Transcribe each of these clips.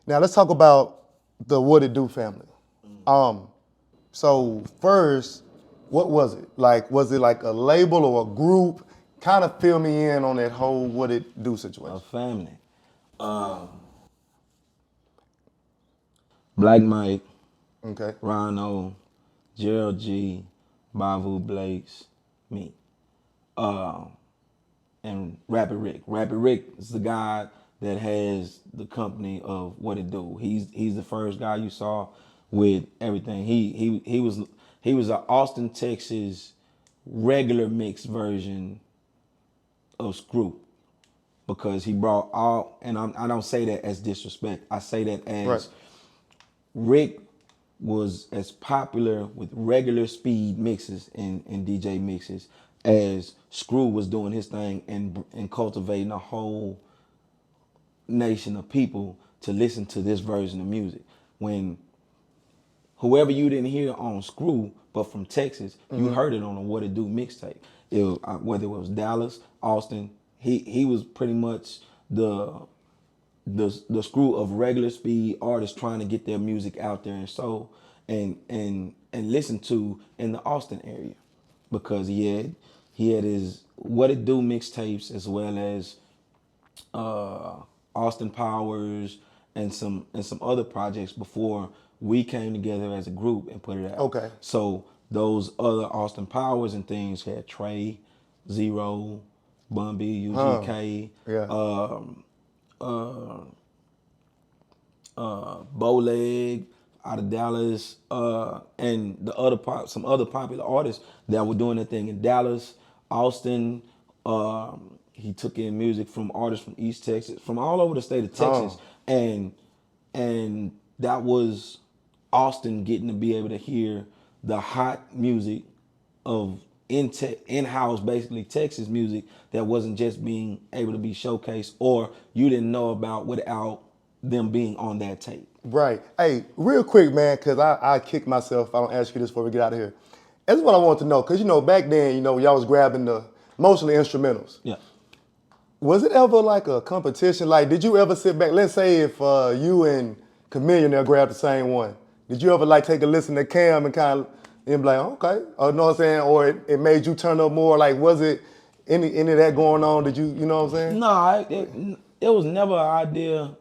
Now let's talk about the What It Do family. So first, what was it? Like, was it like a label or a group? Kind of fill me in on that whole What It Do A situation. family. Black Mike, Okay. Rhino, Gerald G, Bavu Blakes, me. Uh, and Rapid Rick. Rapid Rick is the guy that has the company of What It Do. He's the first guy you saw with everything. He was an Austin, Texas regular mix version of Screw because he brought all, and I don't say that as disrespect. I say that Right. as Rick was as popular with regular speed mixes and DJ mixes as Screw was doing his thing and cultivating a whole nation of people to listen to this version of music. When whoever you didn't hear on Screw, but from Texas, you heard it on a What It Do mixtape. Whether it was Dallas, Austin, he was pretty much the screw of regular speed artists trying to get their music out there and listened to in the Austin area because he had his What It Do mixtapes as well as uh, Austin Powers and some other projects before we came together as a group and put it out. Okay. So those other Austin Powers and things had Trey, Zero, Bumby, Huh. UGK, Yeah. Bowleg out of Dallas, and some other popular artists that were doing their thing in Dallas, Austin. He took in music from artists from East Texas, from all over the state of Texas, Oh. and and that was Austin getting to be able to hear the hot music of in-house basically Texas music that wasn't just being able to be showcased or you didn't know about without them being on that tape. Right. Hey, real quick, man, because I kick myself if I don't ask you this before we get out of here. That's what I want to know, because, back then, y'all was grabbing the mostly instrumentals. Yeah. Was it ever like a competition? Like, did you ever sit back? Let's say if you and Chameleon there grabbed the same one. Did you ever like take a listen to Cam and kind of and be like, okay, or know what I'm saying? Or it made you turn up more? Like, was it any of that going on? Did you know what I'm saying? No, it was never an idea.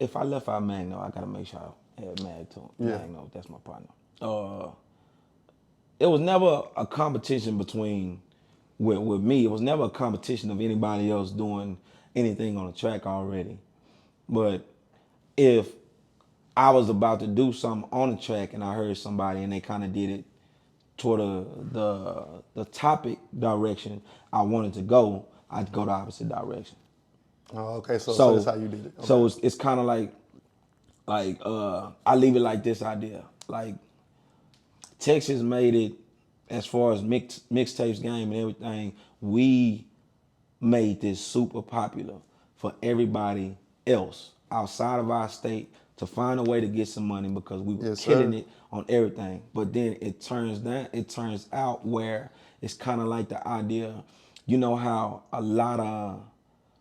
If I left out Magno, I gotta make sure I had Mag to him. Yeah. Magno, that's my partner. It was never a competition between with me. It was never a competition of anybody else doing anything on the track already. But if I was about to do something on the track and I heard somebody and they kind of did it toward the topic direction I wanted to go, I'd go the opposite direction. Oh, okay, so that's So how you did it. Okay. so it's kind of like I leave it like this idea. Like Texas made it as far as mixtapes game and everything. We made this super popular for everybody else outside of our state to find a way to get some money because we were Yes, killing sir. it on everything. But then it turns out where it's kind of like the idea, you know how a lot of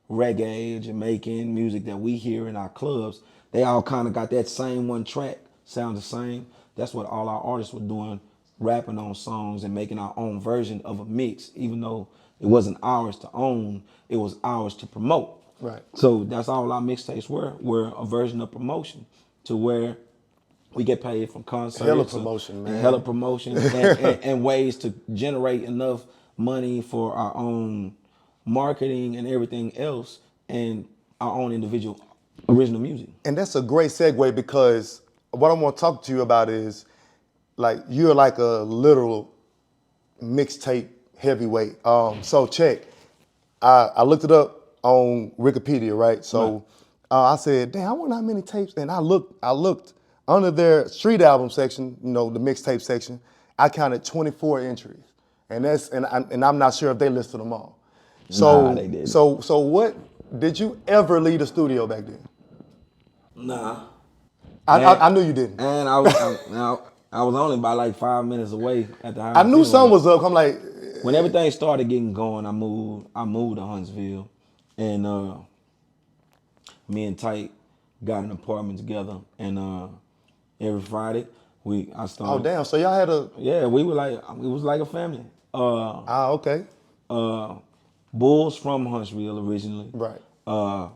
reggae, Jamaican music that we hear in our clubs, they all kind of got that same one track, sounds the same. That's what all our artists were doing, rapping on songs and making our own version of a mix, even though it wasn't ours to own, it was ours to promote. Right. So that's all our mixtapes were a version of promotion to where we get paid from Hella concerts promotion, and hella man. promotion and ways to generate enough money for our own marketing and everything else and our own individual original music. And that's a great segue because what I want to talk to you about is like you're like a literal mixtape heavyweight. So check. I looked it up on Wikipedia, right? Right. So I said, damn, I wonder how many tapes. And I looked under their street album section, the mixtape section. I counted 24 entries, and I'm not sure if they listed them all. Nah, they So didn't. so what did you ever leave the studio back then? Nah. I, And I, I knew you didn't. and I was only about like 5 minutes away at the I house knew something anyway. was up. I'm like, When everything started getting going, I moved to Huntsville, and me and Tyke got an apartment together, and every Friday I Oh started. damn! So y'all had a Yeah, we were like it was like a family. okay, Uh, Bulls from Huntsville originally. right.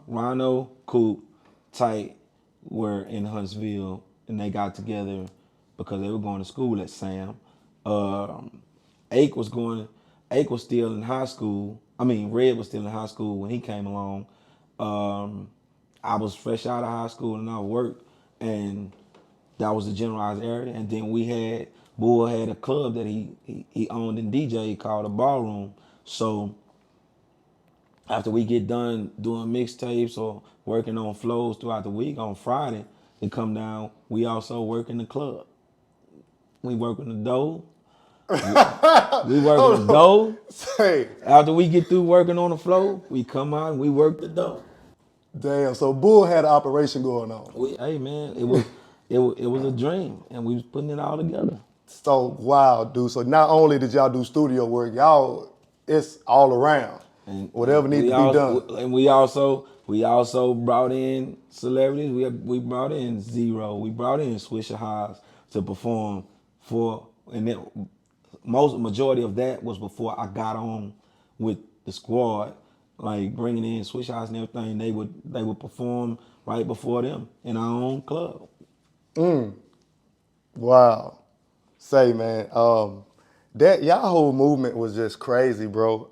Rhino, Coop, Tight were in Huntsville, and they got together because they were going to school at Sam. Um, Ake was going. Ake was still in high school. I mean, Red was still in high school when he came along. Um, I was fresh out of high school and I worked, and that was the generalized area. And then Bull had a club that he owned in DJ called the Ballroom. So after we get done doing mixtapes or working on flows throughout the week on Friday, they come down. We also work in the club. We work in the dough. We work in the Hold on. dough. Say, After we get through working on the flow, we come out and we work the dough. damn. So Bull had an operation going on. Hey man, it was a dream, and we was putting it all together. So wow, dude. So not only did y'all do studio work, y'all it's all around. Whatever needs to be done. We also brought in celebrities. We brought in Zero. We brought in Swisher Highs to perform for, and then majority of that was before I got on with the squad. Like bringing in Swisher Highs and everything, they would perform right before them in our own club. Wow. Say man, that y'all whole movement was just crazy, bro.